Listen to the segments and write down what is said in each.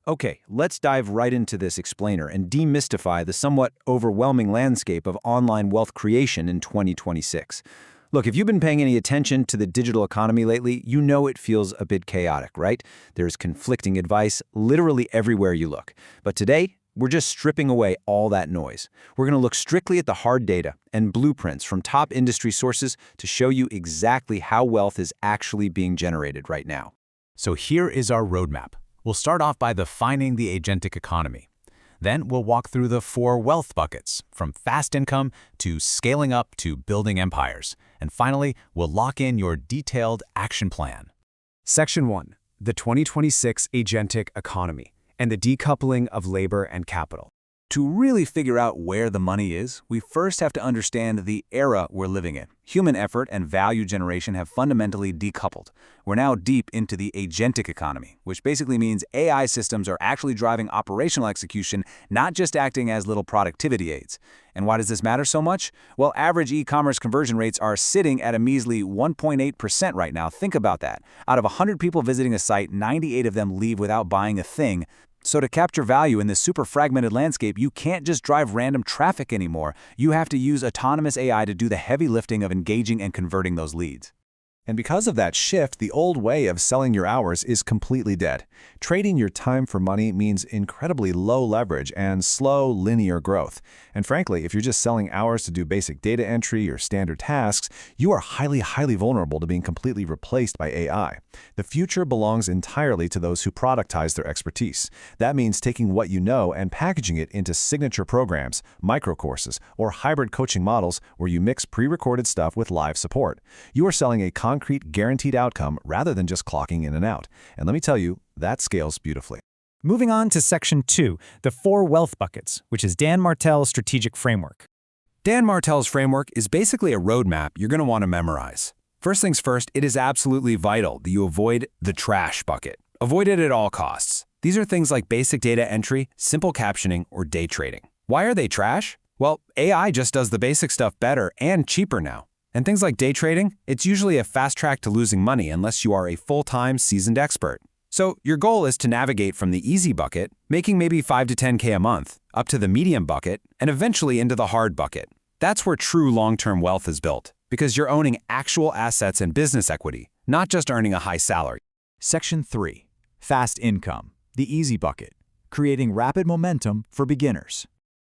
Okay, let's dive right into this explainer and demystify the somewhat overwhelming landscape of online wealth creation in 2026. Look, if you've been paying any attention to the digital economy lately, you know it feels a bit chaotic, right? There's conflicting advice literally everywhere you look. But today, we're just stripping away all that noise. We're going to look strictly at the hard data and blueprints from top industry sources to show you exactly how wealth is actually being generated right now. So here is our roadmap. We'll start off by defining the agentic economy. Then we'll walk through the 4 wealth buckets, from fast income to scaling up to building empires. And finally, we'll lock in your detailed action plan. Section 1. The 2026 Agentic Economy and the Decoupling of Labor and Capital. To really figure out where the money is, we first have to understand the era we're living in. Human effort and value generation have fundamentally decoupled. We're now deep into the agentic economy, which basically means AI systems are actually driving operational execution, not just acting as little productivity aids. And why does this matter so much? Well, average e-commerce conversion rates are sitting at a measly 1.8% right now. Think about that. Out of 100 people visiting a site, 98 of them leave without buying a thing. So to capture value in this super fragmented landscape, you can't just drive random traffic anymore. You have to use autonomous AI to do the heavy lifting of engaging and converting those leads. And because of that shift, the old way of selling your hours is completely dead. Trading your time for money means incredibly low leverage and slow, linear growth. And frankly, if you're just selling hours to do basic data entry or standard tasks, you are highly vulnerable to being completely replaced by AI. The future belongs entirely to those who productize their expertise. That means taking what you know and packaging it into signature programs, microcourses, or hybrid coaching models where you mix pre-recorded stuff with live support. You are selling a concrete, guaranteed outcome rather than just clocking in and out. And let me tell you, that scales beautifully. Moving on to Section 2, the 4 wealth buckets, which is Dan Martell's strategic framework. Dan Martell's framework is basically a roadmap you're going to want to memorize. First things first, it is absolutely vital that you avoid the trash bucket. Avoid it at all costs. These are things like basic data entry, simple captioning, or day trading. Why are they trash? Well, AI just does the basic stuff better and cheaper now. And things like day trading, it's usually a fast track to losing money unless you are a full-time seasoned expert. So your goal is to navigate from the easy bucket, making maybe 5 to 10K a month, up to the medium bucket, and eventually into the hard bucket. That's where true long-term wealth is built, because you're owning actual assets and business equity, not just earning a high salary. Section 3. Fast income, the easy bucket, creating rapid momentum for beginners.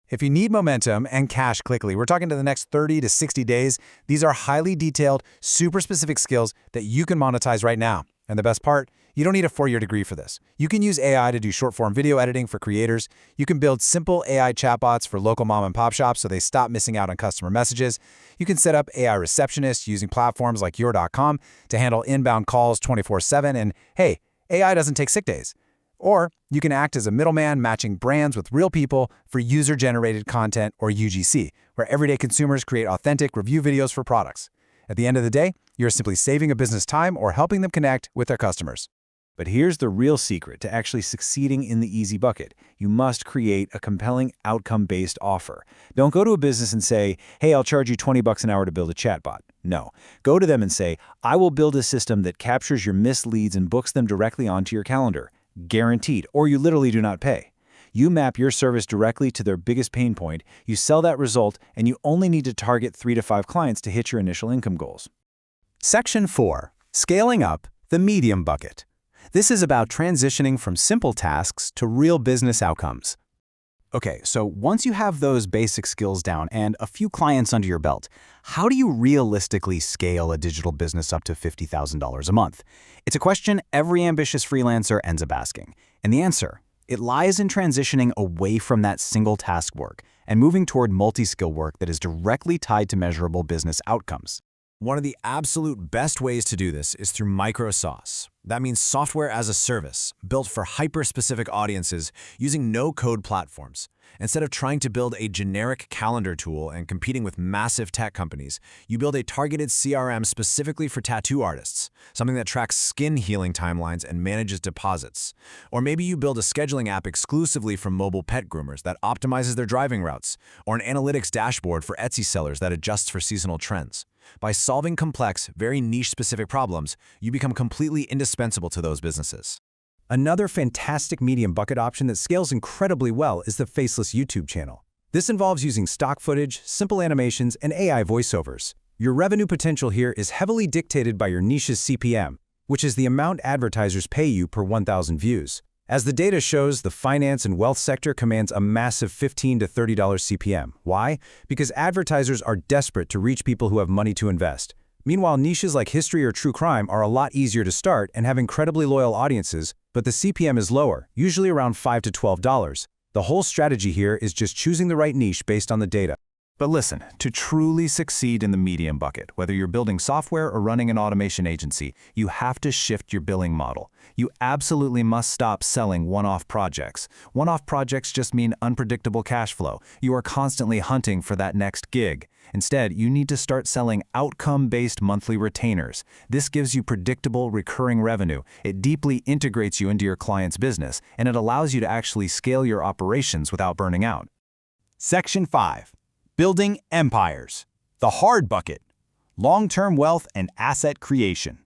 If you need momentum and cash quickly, we're talking to the next 30 to 60 days, these are highly detailed, super specific skills that you can monetize right now. And the best part, you don't need a 4-year degree for this. You can use AI to do short-form video editing for creators. You can build simple AI chatbots for local mom-and-pop shops so they stop missing out on customer messages. You can set up AI receptionists using platforms like your.com to handle inbound calls 24/7. And hey, AI doesn't take sick days. Or you can act as a middleman matching brands with real people for user-generated content, or UGC, where everyday consumers create authentic review videos for products. At the end of the day, you're simply saving a business time or helping them connect with their customers. But here's the real secret to actually succeeding in the easy bucket. You must create a compelling outcome-based offer. Don't go to a business and say, hey, I'll charge you $20 an hour to build a chatbot. No. Go to them and say, I will build a system that captures your missed leads and books them directly onto your calendar. Guaranteed, or you literally do not pay. You map your service directly to their biggest pain point, you sell that result, and you only need to target 3 to 5 clients to hit your initial income goals. Section 4. Scaling up, the medium bucket. This is about transitioning from simple tasks to real business outcomes. Okay, so once you have those basic skills down and a few clients under your belt, how do you realistically scale a digital business up to $50,000 a month? It's a question every ambitious freelancer ends up asking. And the answer, it lies in transitioning away from that single task work and moving toward multi-skill work that is directly tied to measurable business outcomes. One of the absolute best ways to do this is through MicroSauce. That means software as a service, built for hyper-specific audiences using no-code platforms. Instead of trying to build a generic calendar tool and competing with massive tech companies, you build a targeted CRM specifically for tattoo artists, something that tracks skin healing timelines and manages deposits. Or maybe you build a scheduling app exclusively for mobile pet groomers that optimizes their driving routes, or an analytics dashboard for Etsy sellers that adjusts for seasonal trends. By solving complex, very niche-specific problems, you become completely indispensable to those businesses. Another fantastic medium bucket option that scales incredibly well is the Faceless YouTube channel. This involves using stock footage, simple animations, and AI voiceovers. Your revenue potential here is heavily dictated by your niche's CPM, which is the amount advertisers pay you per 1,000 views. As the data shows, the finance and wealth sector commands a massive $15 to $30 CPM. Why? Because advertisers are desperate to reach people who have money to invest. Meanwhile, niches like history or true crime are a lot easier to start and have incredibly loyal audiences, but the CPM is lower, usually around $5 to $12. The whole strategy here is just choosing the right niche based on the data. But listen, to truly succeed in the medium bucket, whether you're building software or running an automation agency, you have to shift your billing model. You absolutely must stop selling one-off projects. One-off projects just mean unpredictable cash flow. You are constantly hunting for that next gig. Instead, you need to start selling outcome-based monthly retainers. This gives you predictable, recurring revenue. It deeply integrates you into your client's business, and it allows you to actually scale your operations without burning out. Section 5. Building empires. The hard bucket. Long-term wealth and asset creation.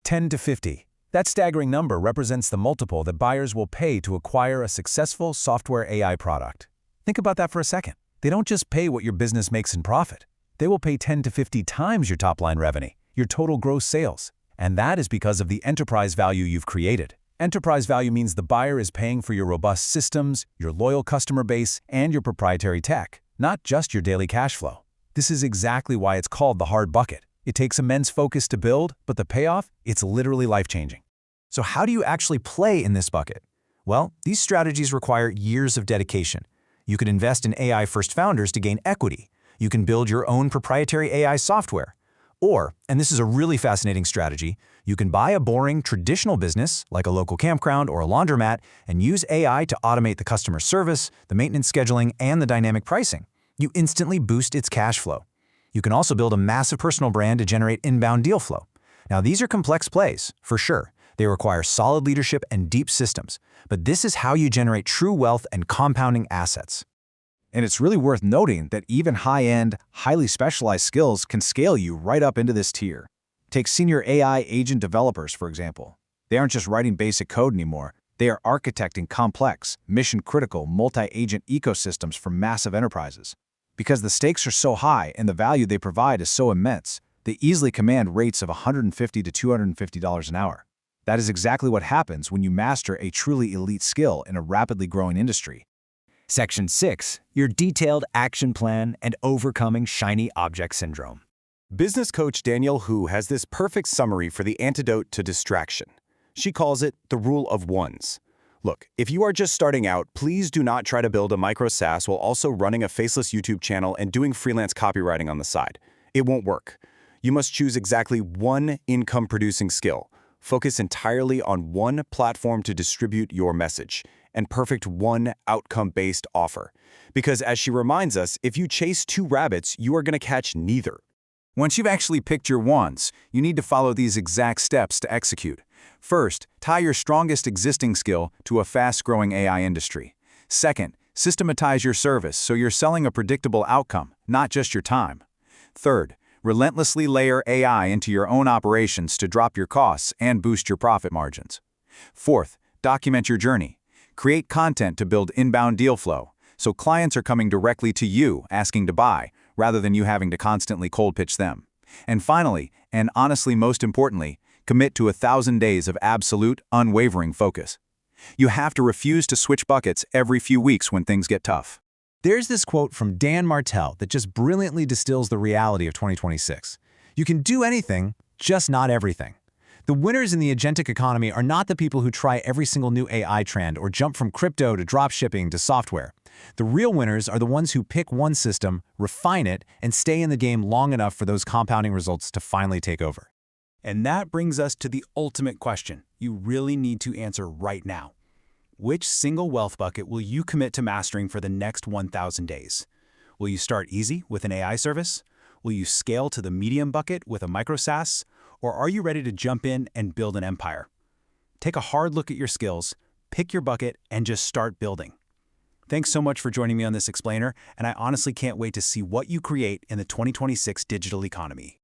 10 to 50. That staggering number represents the multiple that buyers will pay to acquire a successful software AI product. Think about that for a second. They don't just pay what your business makes in profit. They will pay 10 to 50 times your top-line revenue, your total gross sales. And that is because of the enterprise value you've created. Enterprise value means the buyer is paying for your robust systems, your loyal customer base, and your proprietary tech, not just your daily cash flow. This is exactly why it's called the hard bucket. It takes immense focus to build, but the payoff, it's literally life-changing. So how do you actually play in this bucket? Well, these strategies require years of dedication. You could invest in AI-first founders to gain equity. You can build your own proprietary AI software. Or, and this is a really fascinating strategy, you can buy a boring traditional business, like a local campground or a laundromat, and use AI to automate the customer service, the maintenance scheduling, and the dynamic pricing. You instantly boost its cash flow. You can also build a massive personal brand to generate inbound deal flow. Now, these are complex plays, for sure. They require solid leadership and deep systems, but this is how you generate true wealth and compounding assets. And it's really worth noting that even high-end, highly specialized skills can scale you right up into this tier. Take senior AI agent developers, for example. They aren't just writing basic code anymore. They are architecting complex, mission-critical, multi-agent ecosystems for massive enterprises. Because the stakes are so high and the value they provide is so immense, they easily command rates of $150 to $250 an hour. That is exactly what happens when you master a truly elite skill in a rapidly growing industry. Section 6. Your detailed action plan and overcoming shiny object syndrome. Business coach Danielle Hu has this perfect summary for the antidote to distraction. She calls it the rule of ones. Look, if you are just starting out, please do not try to build a micro SaaS while also running a faceless YouTube channel and doing freelance copywriting on the side. It won't work. You must choose exactly one income-producing skill. Focus entirely on one platform to distribute your message, and perfect one outcome-based offer. Because as she reminds us, if you chase two rabbits, you are going to catch neither. Once you've actually picked your ones, you need to follow these exact steps to execute. First, tie your strongest existing skill to a fast-growing AI industry. Second, systematize your service so you're selling a predictable outcome, not just your time. Third, relentlessly layer AI into your own operations to drop your costs and boost your profit margins. Fourth, document your journey. Create content to build inbound deal flow, so clients are coming directly to you asking to buy, rather than you having to constantly cold pitch them. And finally, and honestly most importantly, commit to 1,000 days of absolute, unwavering focus. You have to refuse to switch buckets every few weeks when things get tough. There's this quote from Dan Martell that just brilliantly distills the reality of 2026. You can do anything, just not everything. The winners in the agentic economy are not the people who try every single new AI trend or jump from crypto to dropshipping to software. The real winners are the ones who pick one system, refine it, and stay in the game long enough for those compounding results to finally take over. And that brings us to the ultimate question you really need to answer right now. Which single wealth bucket will you commit to mastering for the next 1,000 days? Will you start easy with an AI service? Will you scale to the medium bucket with a micro SaaS? Or are you ready to jump in and build an empire? Take a hard look at your skills, pick your bucket, and just start building. Thanks so much for joining me on this explainer, and I honestly can't wait to see what you create in the 2026 digital economy.